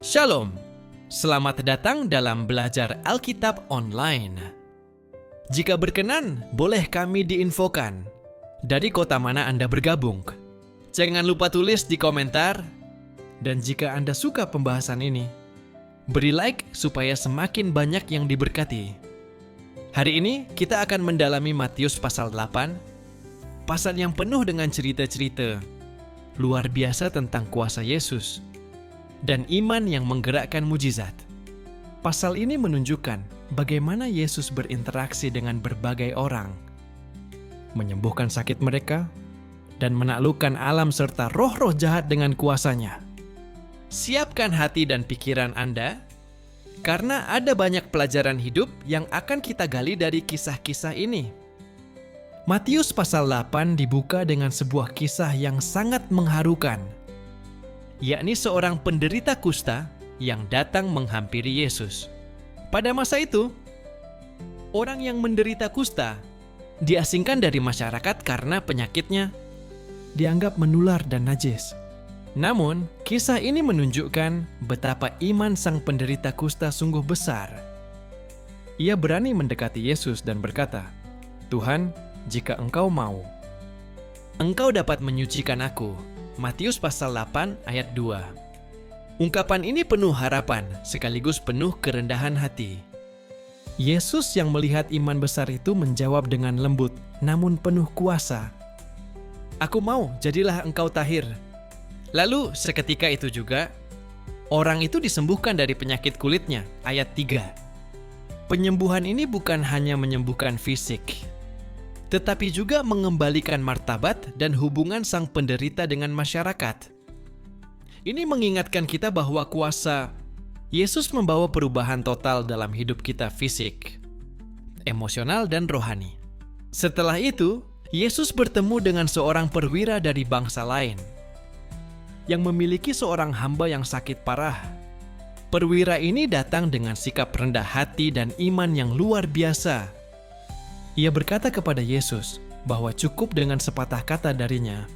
Shalom, selamat datang dalam belajar Alkitab online. Jika berkenan, boleh kami diinfokan dari kota mana Anda bergabung. Jangan lupa tulis di komentar, dan jika Anda suka pembahasan ini, beri like supaya semakin banyak yang diberkati. Hari ini kita akan mendalami Matius pasal 8, pasal yang penuh dengan cerita-cerita luar biasa tentang kuasa Yesus dan iman yang menggerakkan mujizat. Pasal ini menunjukkan bagaimana Yesus berinteraksi dengan berbagai orang, menyembuhkan sakit mereka, dan menaklukkan alam serta roh-roh jahat dengan kuasanya. Siapkan hati dan pikiran Anda, karena ada banyak pelajaran hidup yang akan kita gali dari kisah-kisah ini. Matius pasal 8 dibuka dengan sebuah kisah yang sangat mengharukan, yakni seorang penderita kusta yang datang menghampiri Yesus. Pada masa itu, orang yang menderita kusta diasingkan dari masyarakat karena penyakitnya dianggap menular dan najis. Namun, kisah ini menunjukkan betapa iman sang penderita kusta sungguh besar. Ia berani mendekati Yesus dan berkata, "Tuhan, jika Engkau mau, Engkau dapat menyucikan aku." Matius pasal 8 ayat 2. Ungkapan ini penuh harapan sekaligus penuh kerendahan hati. Yesus yang melihat iman besar itu menjawab dengan lembut namun penuh kuasa, "Aku mau, jadilah engkau tahir." Lalu seketika itu juga, orang itu disembuhkan dari penyakit kulitnya. Ayat 3. Penyembuhan ini bukan hanya menyembuhkan fisik, tetapi juga mengembalikan martabat dan hubungan sang penderita dengan masyarakat. Ini mengingatkan kita bahwa kuasa Yesus membawa perubahan total dalam hidup kita fisik, emosional, dan rohani. Setelah itu, Yesus bertemu dengan seorang perwira dari bangsa lain yang memiliki seorang hamba yang sakit parah. Perwira ini datang dengan sikap rendah hati dan iman yang luar biasa. Ia berkata kepada Yesus bahwa cukup dengan sepatah kata darinya,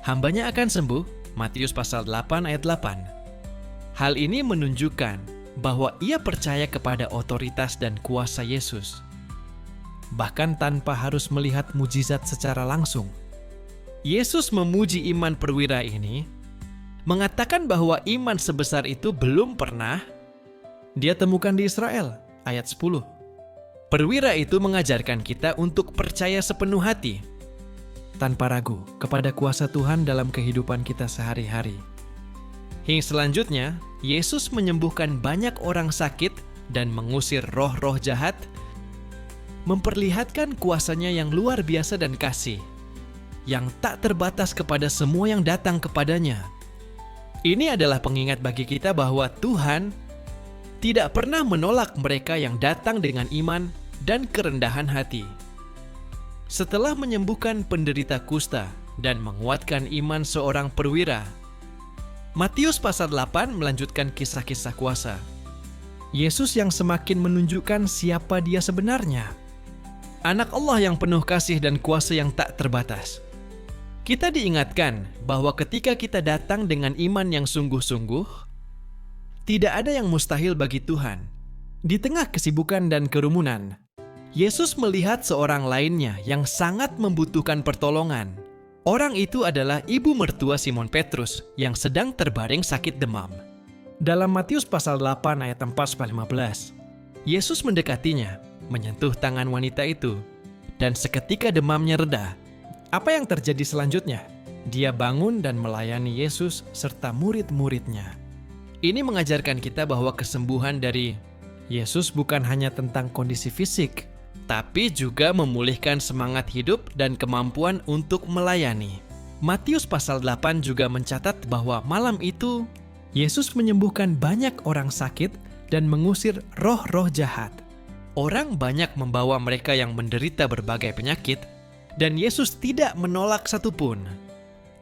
hambanya akan sembuh. Matius pasal 8 ayat 8. Hal ini menunjukkan bahwa ia percaya kepada otoritas dan kuasa Yesus, bahkan tanpa harus melihat mujizat secara langsung. Yesus memuji iman perwira ini, mengatakan bahwa iman sebesar itu belum pernah dia temukan di Israel. Ayat 10. Perwira itu mengajarkan kita untuk percaya sepenuh hati, tanpa ragu, kepada kuasa Tuhan dalam kehidupan kita sehari-hari. Hingga selanjutnya, Yesus menyembuhkan banyak orang sakit dan mengusir roh-roh jahat, memperlihatkan kuasanya yang luar biasa dan kasih, yang tak terbatas kepada semua yang datang kepadanya. Ini adalah pengingat bagi kita bahwa Tuhan tidak pernah menolak mereka yang datang dengan iman dan kerendahan hati. Setelah menyembuhkan penderita kusta dan menguatkan iman seorang perwira, Matius pasal 8 melanjutkan kisah-kisah kuasa Yesus yang semakin menunjukkan siapa dia sebenarnya. Anak Allah yang penuh kasih dan kuasa yang tak terbatas. Kita diingatkan bahwa ketika kita datang dengan iman yang sungguh-sungguh, tidak ada yang mustahil bagi Tuhan. Di tengah kesibukan dan kerumunan, Yesus melihat seorang lainnya yang sangat membutuhkan pertolongan. Orang itu adalah ibu mertua Simon Petrus yang sedang terbaring sakit demam. Dalam Matius pasal 8 ayat 4-15, Yesus mendekatinya, menyentuh tangan wanita itu, dan seketika demamnya reda. Apa yang terjadi selanjutnya? Dia bangun dan melayani Yesus serta murid-muridnya. Ini mengajarkan kita bahwa kesembuhan dari Yesus bukan hanya tentang kondisi fisik, tapi juga memulihkan semangat hidup dan kemampuan untuk melayani. Matius pasal 8 juga mencatat bahwa malam itu Yesus menyembuhkan banyak orang sakit dan mengusir roh-roh jahat. Orang banyak membawa mereka yang menderita berbagai penyakit, dan Yesus tidak menolak satupun.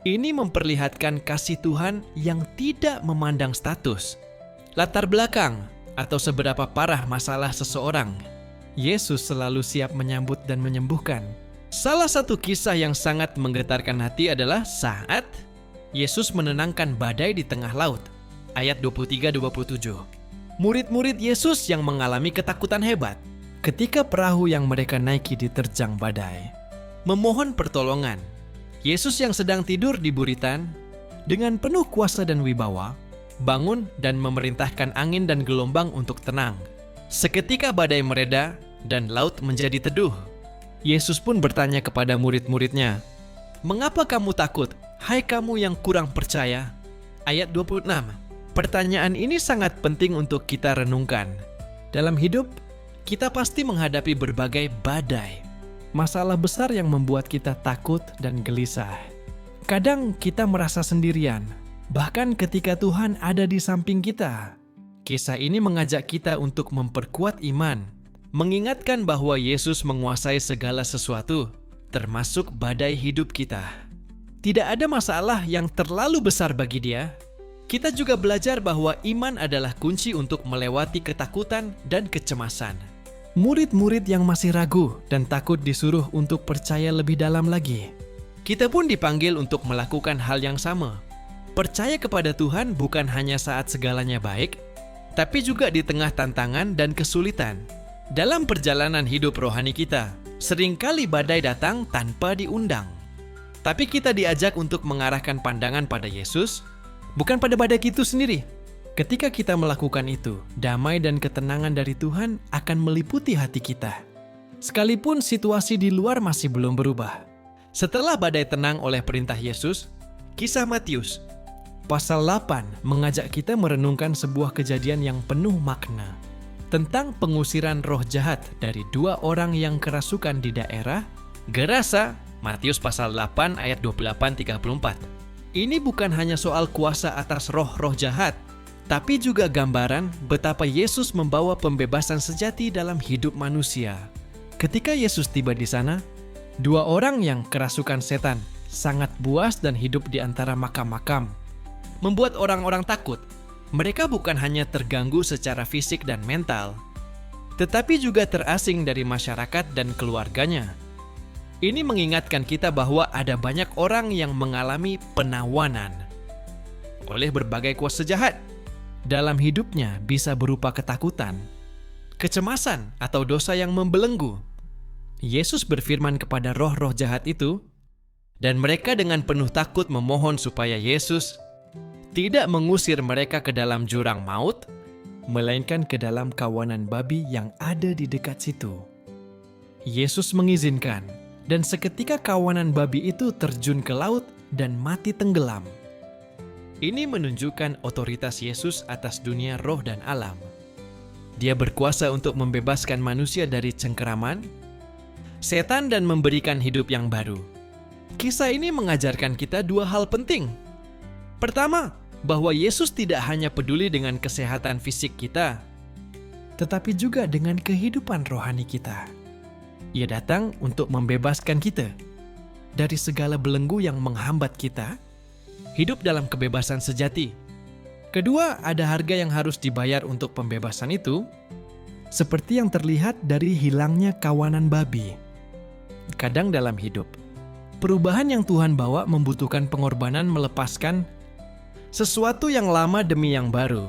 Ini memperlihatkan kasih Tuhan yang tidak memandang status, latar belakang, atau seberapa parah masalah seseorang. Yesus selalu siap menyambut dan menyembuhkan. Salah satu kisah yang sangat menggetarkan hati adalah saat Yesus menenangkan badai di tengah laut. ayat 23-27. Murid-murid Yesus yang mengalami ketakutan hebat ketika perahu yang mereka naiki diterjang badai, memohon pertolongan. Yesus yang sedang tidur di buritan, dengan penuh kuasa dan wibawa, bangun dan memerintahkan angin dan gelombang untuk tenang. Seketika badai mereda dan laut menjadi teduh. Yesus pun bertanya kepada murid-muridnya, "Mengapa kamu takut, hai kamu yang kurang percaya?" Ayat 26. Pertanyaan ini sangat penting untuk kita renungkan. Dalam hidup, kita pasti menghadapi berbagai badai, masalah besar yang membuat kita takut dan gelisah. Kadang kita merasa sendirian, bahkan ketika Tuhan ada di samping kita. Kisah ini mengajak kita untuk memperkuat iman, mengingatkan bahwa Yesus menguasai segala sesuatu, termasuk badai hidup kita. Tidak ada masalah yang terlalu besar bagi Dia. Kita juga belajar bahwa iman adalah kunci untuk melewati ketakutan dan kecemasan. Murid-murid yang masih ragu dan takut disuruh untuk percaya lebih dalam lagi. Kita pun dipanggil untuk melakukan hal yang sama. Percaya kepada Tuhan bukan hanya saat segalanya baik, tapi juga di tengah tantangan dan kesulitan. Dalam perjalanan hidup rohani kita, seringkali badai datang tanpa diundang. Tapi kita diajak untuk mengarahkan pandangan pada Yesus, bukan pada badai itu sendiri. Ketika kita melakukan itu, damai dan ketenangan dari Tuhan akan meliputi hati kita. Sekalipun situasi di luar masih belum berubah. Setelah badai tenang oleh perintah Yesus, kisah Matius pasal 8 mengajak kita merenungkan sebuah kejadian yang penuh makna tentang pengusiran roh jahat dari 2 orang yang kerasukan di daerah Gerasa. Matius pasal 8 ayat 28-34. Ini bukan hanya soal kuasa atas roh-roh jahat, tapi juga gambaran betapa Yesus membawa pembebasan sejati dalam hidup manusia. Ketika Yesus tiba di sana, 2 orang yang kerasukan setan sangat buas dan hidup di antara makam-makam, membuat orang-orang takut. Mereka bukan hanya terganggu secara fisik dan mental, tetapi juga terasing dari masyarakat dan keluarganya. Ini mengingatkan kita bahwa ada banyak orang yang mengalami penawanan oleh berbagai kuasa jahat. Dalam hidupnya bisa berupa ketakutan, kecemasan, atau dosa yang membelenggu. Yesus berfirman kepada roh-roh jahat itu, dan mereka dengan penuh takut memohon supaya Yesus tidak mengusir mereka ke dalam jurang maut, melainkan ke dalam kawanan babi yang ada di dekat situ. Yesus mengizinkan, dan seketika kawanan babi itu terjun ke laut dan mati tenggelam. Ini menunjukkan otoritas Yesus atas dunia roh dan alam. Dia berkuasa untuk membebaskan manusia dari cengkeraman setan dan memberikan hidup yang baru. Kisah ini mengajarkan kita 2 hal penting. Pertama, bahwa Yesus tidak hanya peduli dengan kesehatan fisik kita, tetapi juga dengan kehidupan rohani kita. Ia datang untuk membebaskan kita dari segala belenggu yang menghambat kita hidup dalam kebebasan sejati. Kedua, ada harga yang harus dibayar untuk pembebasan itu, seperti yang terlihat dari hilangnya kawanan babi. Kadang dalam hidup, perubahan yang Tuhan bawa membutuhkan pengorbanan melepaskan sesuatu yang lama demi yang baru.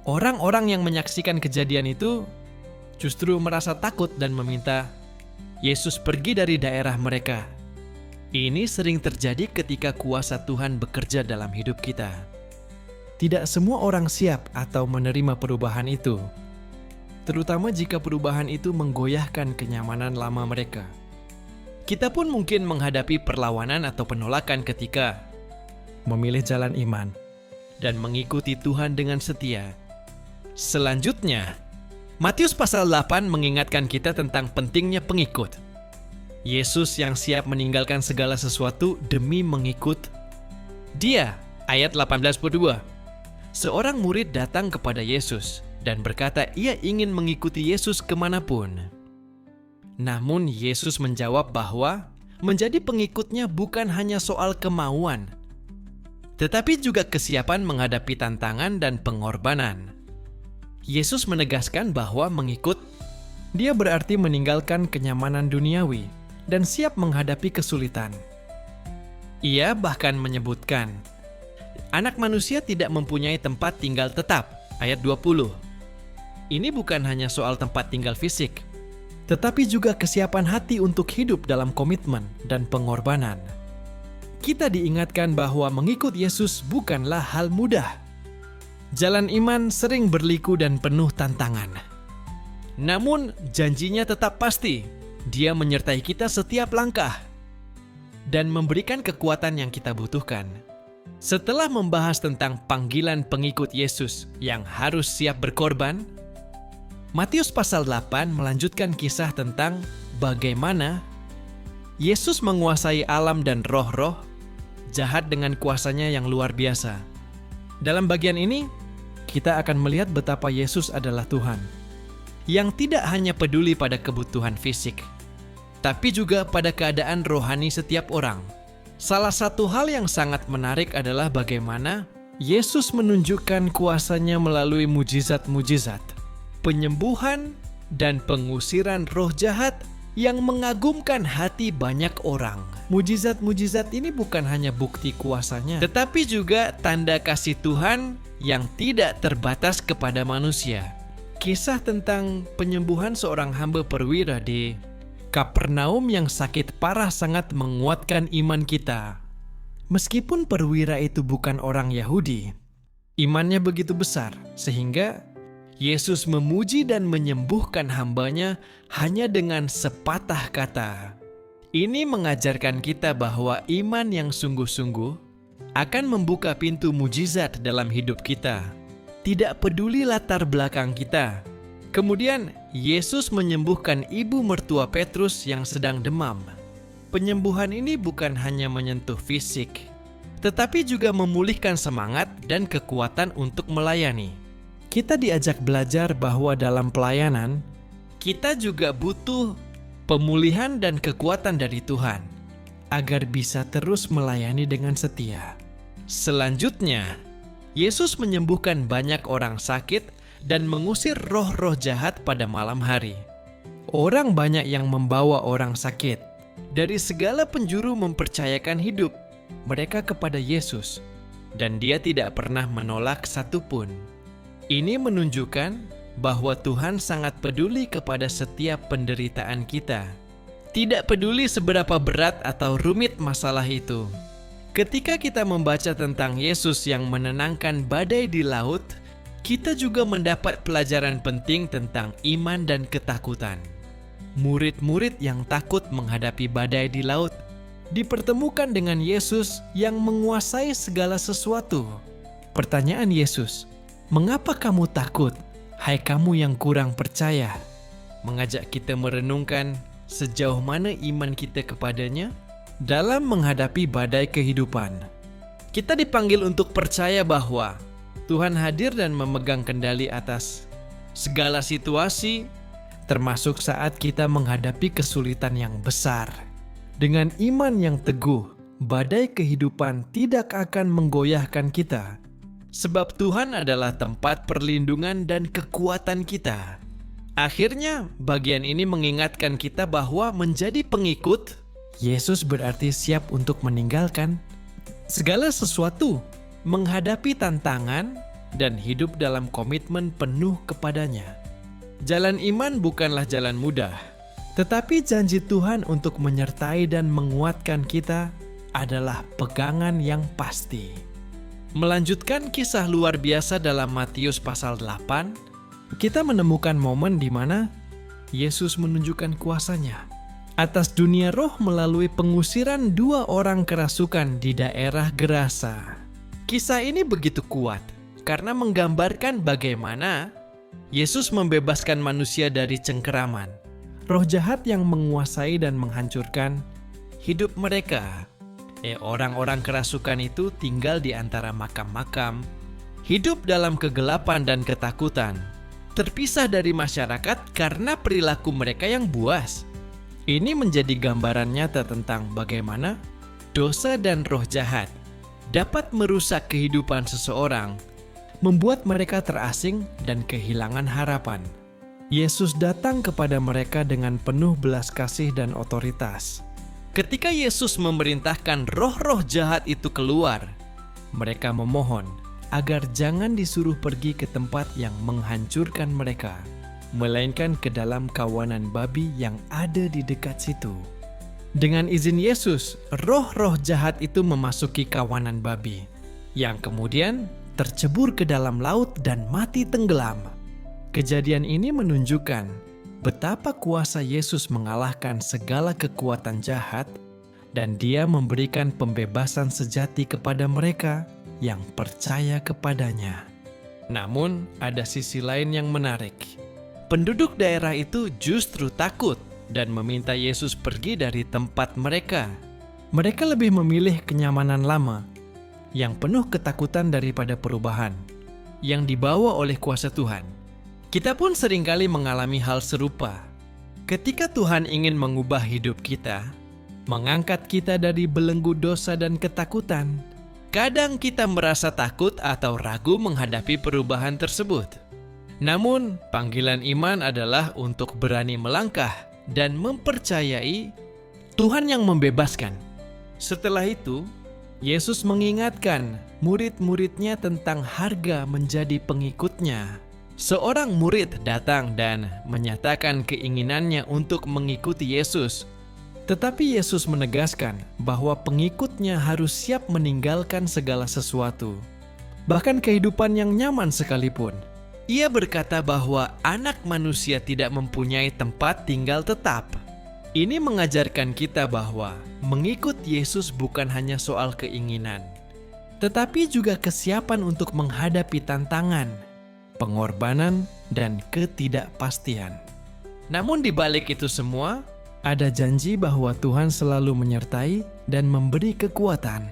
Orang-orang yang menyaksikan kejadian itu justru merasa takut dan meminta Yesus pergi dari daerah mereka. Ini sering terjadi ketika kuasa Tuhan bekerja dalam hidup kita. Tidak semua orang siap atau menerima perubahan itu, terutama jika perubahan itu menggoyahkan kenyamanan lama mereka. Kita pun mungkin menghadapi perlawanan atau penolakan ketika memilih jalan iman dan mengikuti Tuhan dengan setia. Selanjutnya, Matius pasal 8 mengingatkan kita tentang pentingnya pengikut. Yesus yang siap meninggalkan segala sesuatu demi mengikut Dia. Ayat 18-22. Seorang murid datang kepada Yesus dan berkata ia ingin mengikuti Yesus kemanapun. Namun Yesus menjawab bahwa menjadi pengikutnya bukan hanya soal kemauan, tetapi juga kesiapan menghadapi tantangan dan pengorbanan. Yesus menegaskan bahwa mengikut dia berarti meninggalkan kenyamanan duniawi dan siap menghadapi kesulitan. Ia bahkan menyebutkan, Anak manusia tidak mempunyai tempat tinggal tetap. Ayat 20. Ini bukan hanya soal tempat tinggal fisik, tetapi juga kesiapan hati untuk hidup dalam komitmen dan pengorbanan. Kita diingatkan bahwa mengikut Yesus bukanlah hal mudah. Jalan iman sering berliku dan penuh tantangan. Namun, janjinya tetap pasti. Dia menyertai kita setiap langkah dan memberikan kekuatan yang kita butuhkan. Setelah membahas tentang panggilan pengikut Yesus yang harus siap berkorban, Matius pasal 8 melanjutkan kisah tentang bagaimana Yesus menguasai alam dan roh-roh jahat dengan kuasanya yang luar biasa. Dalam bagian ini, kita akan melihat betapa Yesus adalah Tuhan yang tidak hanya peduli pada kebutuhan fisik, tapi juga pada keadaan rohani setiap orang. Salah satu hal yang sangat menarik adalah bagaimana Yesus menunjukkan kuasanya melalui mujizat-mujizat, penyembuhan, dan pengusiran roh jahat yang mengagumkan hati banyak orang. Mujizat-mujizat ini bukan hanya bukti kuasanya, tetapi juga tanda kasih Tuhan yang tidak terbatas kepada manusia. Kisah tentang penyembuhan seorang hamba perwira di Kapernaum yang sakit parah sangat menguatkan iman kita. Meskipun perwira itu bukan orang Yahudi, imannya begitu besar sehingga Yesus memuji dan menyembuhkan hambanya hanya dengan sepatah kata. Ini mengajarkan kita bahwa iman yang sungguh-sungguh akan membuka pintu mujizat dalam hidup kita. Tidak peduli latar belakang kita. Kemudian, Yesus menyembuhkan ibu mertua Petrus yang sedang demam. Penyembuhan ini bukan hanya menyentuh fisik, tetapi juga memulihkan semangat dan kekuatan untuk melayani. Kita diajak belajar bahwa dalam pelayanan, kita juga butuh pemulihan dan kekuatan dari Tuhan, agar bisa terus melayani dengan setia. Selanjutnya, Yesus menyembuhkan banyak orang sakit dan mengusir roh-roh jahat pada malam hari. Orang banyak yang membawa orang sakit dari segala penjuru mempercayakan hidup mereka kepada Yesus, dan Dia tidak pernah menolak satupun. Ini menunjukkan bahwa Tuhan sangat peduli kepada setiap penderitaan kita. Tidak peduli seberapa berat atau rumit masalah itu. Ketika kita membaca tentang Yesus yang menenangkan badai di laut, kita juga mendapat pelajaran penting tentang iman dan ketakutan. Murid-murid yang takut menghadapi badai di laut dipertemukan dengan Yesus yang menguasai segala sesuatu. Pertanyaan Yesus, "Mengapa kamu takut, hai kamu yang kurang percaya?" mengajak kita merenungkan sejauh mana iman kita kepadanya dalam menghadapi badai kehidupan. Kita dipanggil untuk percaya bahwa Tuhan hadir dan memegang kendali atas segala situasi, termasuk saat kita menghadapi kesulitan yang besar. Dengan iman yang teguh, badai kehidupan tidak akan menggoyahkan kita, sebab Tuhan adalah tempat perlindungan dan kekuatan kita. Akhirnya, bagian ini mengingatkan kita bahwa menjadi pengikut Yesus berarti siap untuk meninggalkan segala sesuatu, menghadapi tantangan, dan hidup dalam komitmen penuh kepadanya. Jalan iman bukanlah jalan mudah, tetapi janji Tuhan untuk menyertai dan menguatkan kita adalah pegangan yang pasti. Melanjutkan kisah luar biasa dalam Matius pasal 8, kita menemukan momen di mana Yesus menunjukkan kuasanya atas dunia roh melalui pengusiran 2 orang kerasukan di daerah Gerasa. Kisah ini begitu kuat karena menggambarkan bagaimana Yesus membebaskan manusia dari cengkeraman, roh jahat yang menguasai dan menghancurkan hidup mereka. Orang-orang kerasukan itu tinggal di antara makam-makam, hidup dalam kegelapan dan ketakutan, terpisah dari masyarakat karena perilaku mereka yang buas. Ini menjadi gambaran nyata tentang bagaimana dosa dan roh jahat dapat merusak kehidupan seseorang, membuat mereka terasing dan kehilangan harapan. Yesus datang kepada mereka dengan penuh belas kasih dan otoritas. Ketika Yesus memerintahkan roh-roh jahat itu keluar, Mereka memohon agar jangan disuruh pergi ke tempat yang menghancurkan mereka, melainkan ke dalam kawanan babi yang ada di dekat situ. Dengan izin Yesus, roh-roh jahat itu memasuki kawanan babi, yang kemudian tercebur ke dalam laut dan mati tenggelam. Kejadian ini menunjukkan betapa kuasa Yesus mengalahkan segala kekuatan jahat, dan Dia memberikan pembebasan sejati kepada mereka yang percaya kepadanya. Namun, ada sisi lain yang menarik. Penduduk daerah itu justru takut dan meminta Yesus pergi dari tempat mereka. Mereka lebih memilih kenyamanan lama yang penuh ketakutan daripada perubahan yang dibawa oleh kuasa Tuhan. Kita pun seringkali mengalami hal serupa. Ketika Tuhan ingin mengubah hidup kita, mengangkat kita dari belenggu dosa dan ketakutan, kadang kita merasa takut atau ragu menghadapi perubahan tersebut. Namun, panggilan iman adalah untuk berani melangkah dan mempercayai Tuhan yang membebaskan. Setelah itu, Yesus mengingatkan murid-muridnya tentang harga menjadi pengikutnya. Seorang murid datang dan menyatakan keinginannya untuk mengikuti Yesus. Tetapi Yesus menegaskan bahwa pengikutnya harus siap meninggalkan segala sesuatu, bahkan kehidupan yang nyaman sekalipun. Ia berkata bahwa Anak Manusia tidak mempunyai tempat tinggal tetap. Ini mengajarkan kita bahwa mengikut Yesus bukan hanya soal keinginan, tetapi juga kesiapan untuk menghadapi tantangan, pengorbanan, dan ketidakpastian. Namun di balik itu semua, ada janji bahwa Tuhan selalu menyertai dan memberi kekuatan.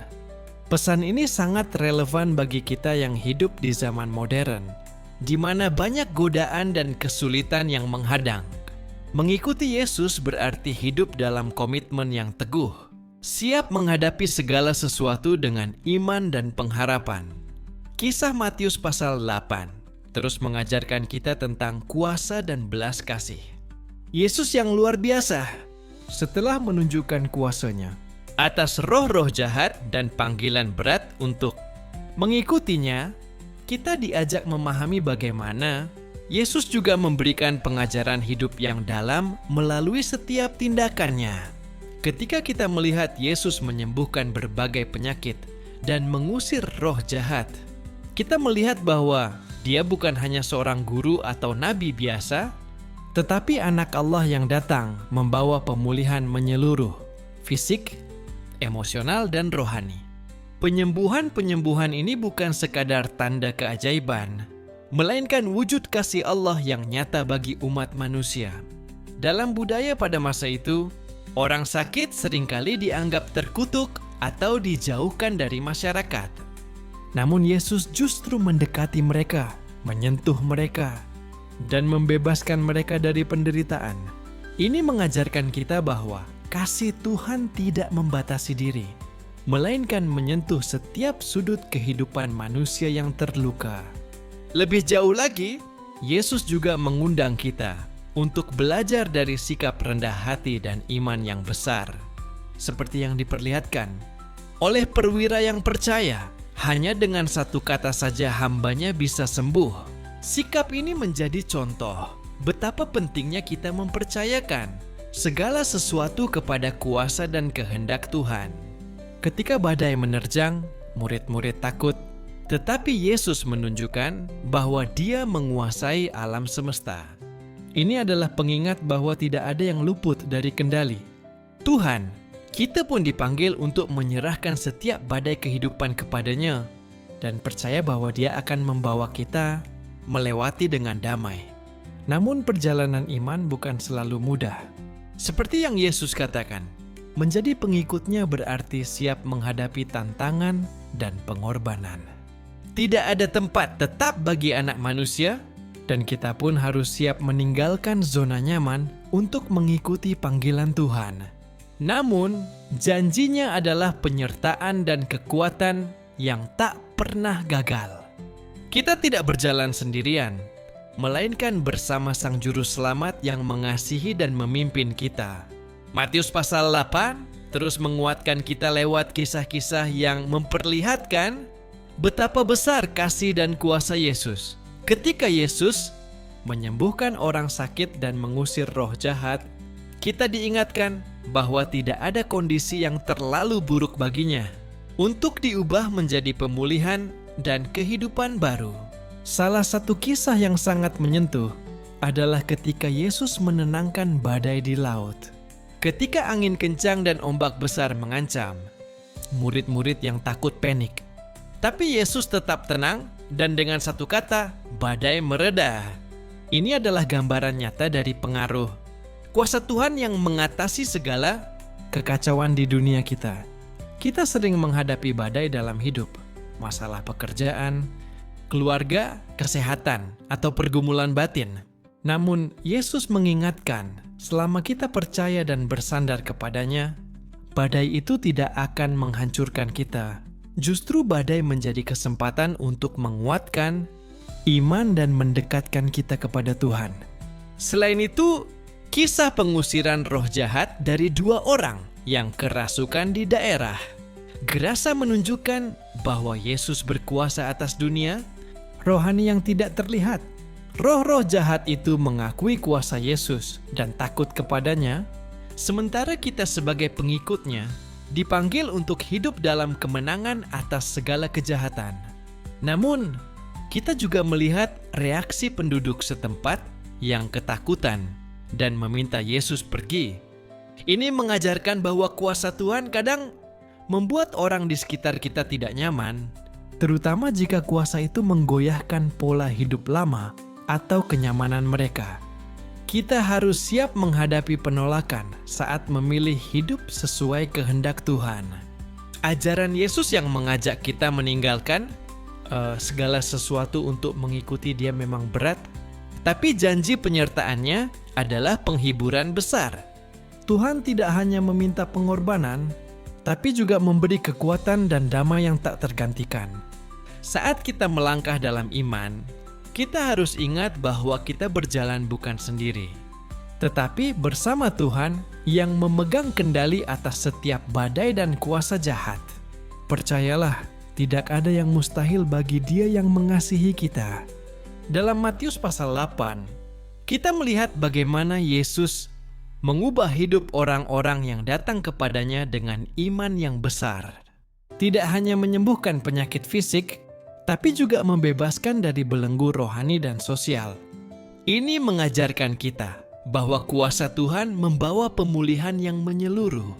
Pesan ini sangat relevan bagi kita yang hidup di zaman modern, di mana banyak godaan dan kesulitan yang menghadang. Mengikuti Yesus berarti hidup dalam komitmen yang teguh, siap menghadapi segala sesuatu dengan iman dan pengharapan. Kisah Matius pasal 8 terus mengajarkan kita tentang kuasa dan belas kasih. Yesus yang luar biasa, setelah menunjukkan kuasanya atas roh-roh jahat dan panggilan berat untuk mengikutinya, kita diajak memahami bagaimana Yesus juga memberikan pengajaran hidup yang dalam melalui setiap tindakannya. Ketika kita melihat Yesus menyembuhkan berbagai penyakit dan mengusir roh jahat, kita melihat bahwa Dia bukan hanya seorang guru atau nabi biasa, tetapi Anak Allah yang datang membawa pemulihan menyeluruh, fisik, emosional, dan rohani. Penyembuhan-penyembuhan ini bukan sekadar tanda keajaiban, melainkan wujud kasih Allah yang nyata bagi umat manusia. Dalam budaya pada masa itu, orang sakit seringkali dianggap terkutuk atau dijauhkan dari masyarakat. Namun Yesus justru mendekati mereka, menyentuh mereka, dan membebaskan mereka dari penderitaan. Ini mengajarkan kita bahwa kasih Tuhan tidak membatasi diri, melainkan menyentuh setiap sudut kehidupan manusia yang terluka. Lebih jauh lagi, Yesus juga mengundang kita untuk belajar dari sikap rendah hati dan iman yang besar. Seperti yang diperlihatkan oleh perwira yang percaya, hanya dengan satu kata saja hambanya bisa sembuh. Sikap ini menjadi contoh betapa pentingnya kita mempercayakan segala sesuatu kepada kuasa dan kehendak Tuhan. Ketika badai menerjang, murid-murid takut, tetapi Yesus menunjukkan bahwa Dia menguasai alam semesta. Ini adalah pengingat bahwa tidak ada yang luput dari kendali Tuhan. Kita pun dipanggil untuk menyerahkan setiap badai kehidupan kepadanya dan percaya bahwa Dia akan membawa kita melewati dengan damai. Namun perjalanan iman bukan selalu mudah. Seperti yang Yesus katakan, menjadi pengikutnya berarti siap menghadapi tantangan dan pengorbanan. Tidak ada tempat tetap bagi anak manusia, dan kita pun harus siap meninggalkan zona nyaman untuk mengikuti panggilan Tuhan. Namun, janjinya adalah penyertaan dan kekuatan yang tak pernah gagal. Kita tidak berjalan sendirian, melainkan bersama Sang Juru Selamat yang mengasihi dan memimpin kita. Matius pasal 8 terus menguatkan kita lewat kisah-kisah yang memperlihatkan Betapa besar kasih dan kuasa Yesus. Ketika Yesus menyembuhkan orang sakit dan mengusir roh jahat, kita diingatkan bahwa tidak ada kondisi yang terlalu buruk baginya untuk diubah menjadi pemulihan dan kehidupan baru. Salah satu kisah yang sangat menyentuh adalah ketika Yesus menenangkan badai di laut. Ketika angin kencang dan ombak besar mengancam, murid-murid yang takut panik. Tapi Yesus tetap tenang dan dengan satu kata, badai mereda. Ini adalah gambaran nyata dari pengaruh kuasa Tuhan yang mengatasi segala kekacauan di dunia kita. Kita sering menghadapi badai dalam hidup, masalah pekerjaan, keluarga, kesehatan, atau pergumulan batin. Namun, Yesus mengingatkan, selama kita percaya dan bersandar kepadanya, badai itu tidak akan menghancurkan kita. Justru badai menjadi kesempatan untuk menguatkan iman dan mendekatkan kita kepada Tuhan. Selain itu, kisah pengusiran roh jahat dari 2 orang yang kerasukan di daerah Gerasa menunjukkan bahwa Yesus berkuasa atas dunia rohani yang tidak terlihat. Roh-roh jahat itu mengakui kuasa Yesus dan takut kepadanya, sementara kita sebagai pengikutnya dipanggil untuk hidup dalam kemenangan atas segala kejahatan. Namun, kita juga melihat reaksi penduduk setempat yang ketakutan dan meminta Yesus pergi. Ini mengajarkan bahwa kuasa Tuhan kadang membuat orang di sekitar kita tidak nyaman, terutama jika kuasa itu menggoyahkan pola hidup lama atau kenyamanan mereka. Kita harus siap menghadapi penolakan saat memilih hidup sesuai kehendak Tuhan. Ajaran Yesus yang mengajak kita meninggalkan segala sesuatu untuk mengikuti Dia memang berat, tapi janji penyertaannya adalah penghiburan besar. Tuhan tidak hanya meminta pengorbanan, tapi juga memberi kekuatan dan damai yang tak tergantikan. Saat kita melangkah dalam iman, kita harus ingat bahwa kita berjalan bukan sendiri, tetapi bersama Tuhan yang memegang kendali atas setiap badai dan kuasa jahat. Percayalah, tidak ada yang mustahil bagi Dia yang mengasihi kita. Dalam Matius pasal 8, kita melihat bagaimana Yesus mengubah hidup orang-orang yang datang kepadanya dengan iman yang besar. Tidak hanya menyembuhkan penyakit fisik, tapi juga membebaskan dari belenggu rohani dan sosial. Ini mengajarkan kita bahwa kuasa Tuhan membawa pemulihan yang menyeluruh.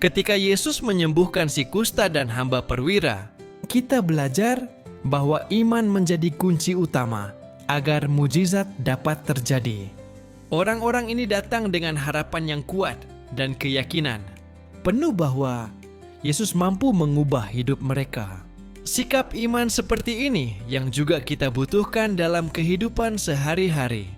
Ketika Yesus menyembuhkan si kusta dan hamba perwira, kita belajar bahwa iman menjadi kunci utama agar mujizat dapat terjadi. Orang-orang ini datang dengan harapan yang kuat dan keyakinan penuh bahwa Yesus mampu mengubah hidup mereka. Sikap iman seperti ini yang juga kita butuhkan dalam kehidupan sehari-hari.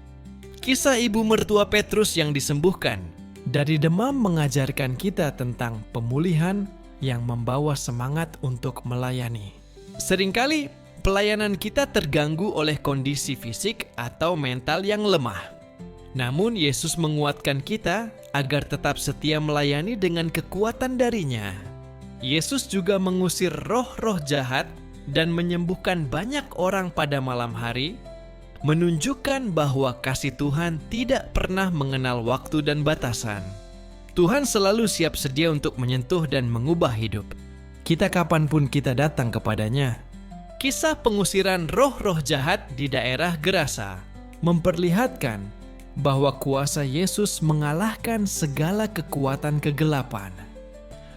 Kisah ibu mertua Petrus yang disembuhkan dari demam mengajarkan kita tentang pemulihan yang membawa semangat untuk melayani. Seringkali pelayanan kita terganggu oleh kondisi fisik atau mental yang lemah. Namun Yesus menguatkan kita agar tetap setia melayani dengan kekuatan dari-Nya. Yesus juga mengusir roh-roh jahat dan menyembuhkan banyak orang pada malam hari, menunjukkan bahwa kasih Tuhan tidak pernah mengenal waktu dan batasan. Tuhan selalu siap sedia untuk menyentuh dan mengubah hidup kita kapanpun kita datang kepadanya. Kisah pengusiran roh-roh jahat di daerah Gerasa memperlihatkan bahwa kuasa Yesus mengalahkan segala kekuatan kegelapan.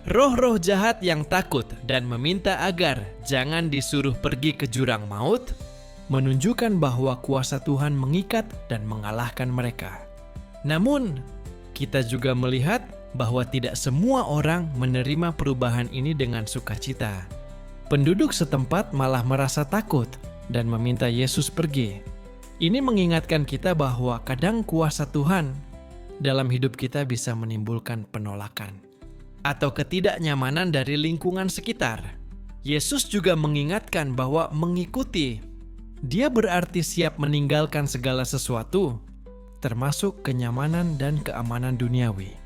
Roh-roh jahat yang takut dan meminta agar jangan disuruh pergi ke jurang maut, menunjukkan bahwa kuasa Tuhan mengikat dan mengalahkan mereka. Namun, kita juga melihat bahwa tidak semua orang menerima perubahan ini dengan sukacita. Penduduk setempat malah merasa takut dan meminta Yesus pergi. Ini mengingatkan kita bahwa kadang kuasa Tuhan dalam hidup kita bisa menimbulkan penolakan atau ketidaknyamanan dari lingkungan sekitar. Yesus juga mengingatkan bahwa mengikuti Dia berarti siap meninggalkan segala sesuatu, termasuk kenyamanan dan keamanan duniawi.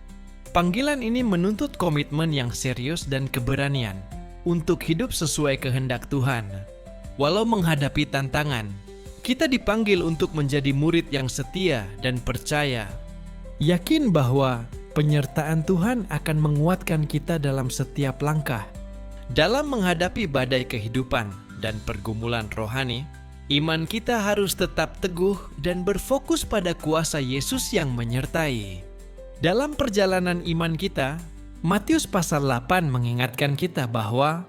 Panggilan ini menuntut komitmen yang serius dan keberanian. untuk hidup sesuai kehendak Tuhan. Walau menghadapi tantangan, kita dipanggil untuk menjadi murid yang setia dan percaya. Yakin bahwa penyertaan Tuhan akan menguatkan kita dalam setiap langkah. Dalam menghadapi badai kehidupan dan pergumulan rohani, iman kita harus tetap teguh dan berfokus pada kuasa Yesus yang menyertai. Dalam perjalanan iman kita, Matius pasal 8 mengingatkan kita bahwa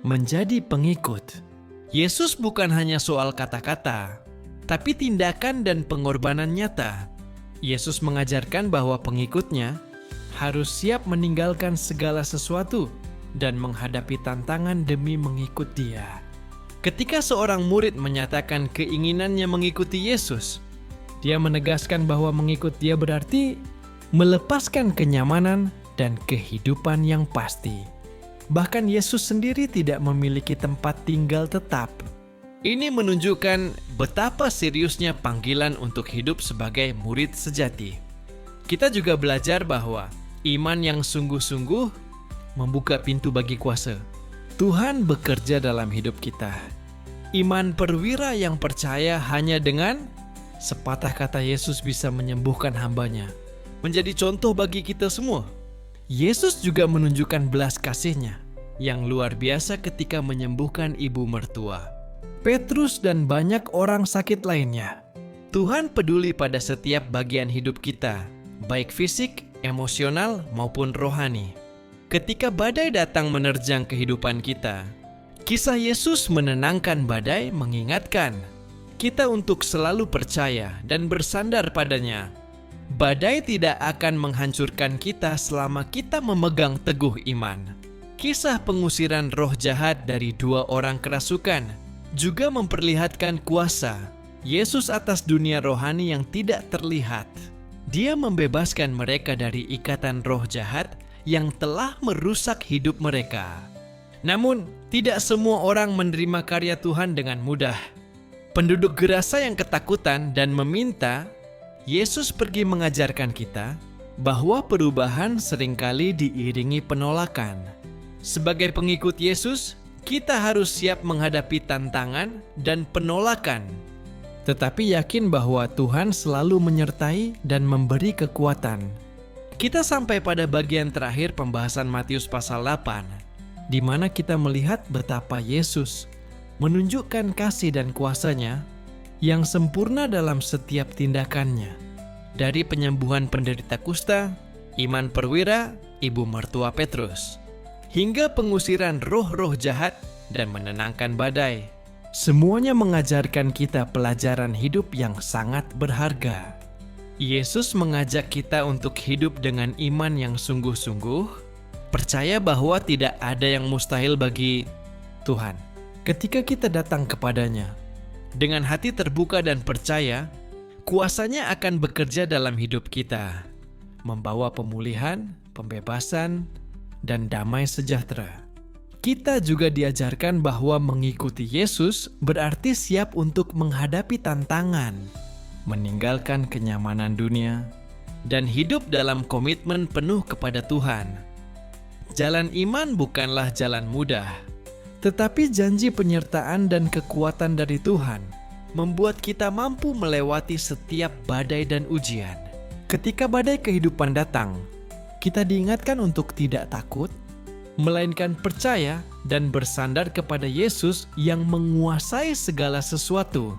menjadi pengikut Yesus bukan hanya soal kata-kata, tapi tindakan dan pengorbanan nyata. Yesus mengajarkan bahwa pengikutnya harus siap meninggalkan segala sesuatu dan menghadapi tantangan demi mengikut Dia. Ketika seorang murid menyatakan keinginannya mengikuti Yesus, dia menegaskan bahwa mengikut Dia berarti melepaskan kenyamanan dan kehidupan yang pasti. Bahkan Yesus sendiri tidak memiliki tempat tinggal tetap. Ini menunjukkan betapa seriusnya panggilan untuk hidup sebagai murid sejati. Kita juga belajar bahwa iman yang sungguh-sungguh membuka pintu bagi kuasa. Tuhan bekerja dalam hidup kita. Iman perwira yang percaya hanya dengan sepatah kata Yesus bisa menyembuhkan hambanya. Menjadi contoh bagi kita semua. Yesus juga menunjukkan belas kasih-Nya yang luar biasa ketika menyembuhkan ibu mertua Petrus dan banyak orang sakit lainnya. Tuhan peduli pada setiap bagian hidup kita, baik fisik, emosional, maupun rohani. Ketika badai datang menerjang kehidupan kita, kisah Yesus menenangkan badai, mengingatkan kita untuk selalu percaya dan bersandar padanya. Badai tidak akan menghancurkan kita selama kita memegang teguh iman. Kisah pengusiran roh jahat dari 2 orang kerasukan juga memperlihatkan kuasa Yesus atas dunia rohani yang tidak terlihat. Dia membebaskan mereka dari ikatan roh jahat yang telah merusak hidup mereka. Namun, tidak semua orang menerima karya Tuhan dengan mudah. Penduduk Gerasa yang ketakutan dan meminta, Yesus pergi mengajarkan kita bahwa perubahan seringkali diiringi penolakan. Sebagai pengikut Yesus, kita harus siap menghadapi tantangan dan penolakan, tetapi yakin bahwa Tuhan selalu menyertai dan memberi kekuatan. Kita sampai pada bagian terakhir pembahasan Matius pasal 8, di mana kita melihat betapa Yesus menunjukkan kasih dan kuasa-Nya yang sempurna dalam setiap tindakannya. Dari penyembuhan penderita kusta, iman perwira, ibu mertua Petrus, hingga pengusiran roh-roh jahat dan menenangkan badai. Semuanya mengajarkan kita pelajaran hidup yang sangat berharga. Yesus mengajak kita untuk hidup dengan iman yang sungguh-sungguh, percaya bahwa tidak ada yang mustahil bagi Tuhan. Ketika kita datang kepadanya, dengan hati terbuka dan percaya, kuasa-Nya akan bekerja dalam hidup kita, membawa pemulihan, pembebasan, dan damai sejahtera. Kita juga diajarkan bahwa mengikuti Yesus berarti siap untuk menghadapi tantangan, meninggalkan kenyamanan dunia, dan hidup dalam komitmen penuh kepada Tuhan. Jalan iman bukanlah jalan mudah, tetapi janji penyertaan dan kekuatan dari Tuhan membuat kita mampu melewati setiap badai dan ujian. Ketika badai kehidupan datang, kita diingatkan untuk tidak takut, melainkan percaya dan bersandar kepada Yesus yang menguasai segala sesuatu.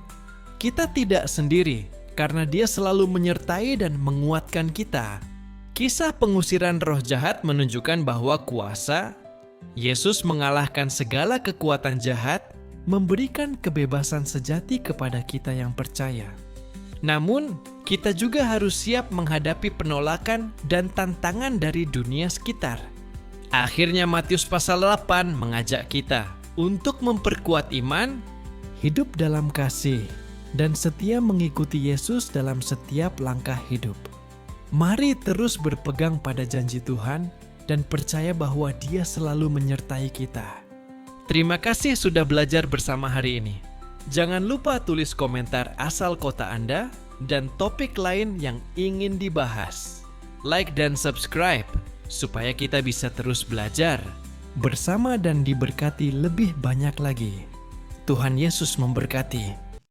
Kita tidak sendiri karena Dia selalu menyertai dan menguatkan kita. Kisah pengusiran roh jahat menunjukkan bahwa kuasa Yesus mengalahkan segala kekuatan jahat, memberikan kebebasan sejati kepada kita yang percaya. Namun, kita juga harus siap menghadapi penolakan dan tantangan dari dunia sekitar. Akhirnya Matius pasal 8 mengajak kita untuk memperkuat iman, hidup dalam kasih, dan setia mengikuti Yesus dalam setiap langkah hidup. Mari terus berpegang pada janji Tuhan dan percaya bahwa Dia selalu menyertai kita. Terima kasih sudah belajar bersama hari ini. Jangan lupa tulis komentar asal kota Anda dan topik lain yang ingin dibahas. Like dan subscribe supaya kita bisa terus belajar bersama dan diberkati lebih banyak lagi. Tuhan Yesus memberkati.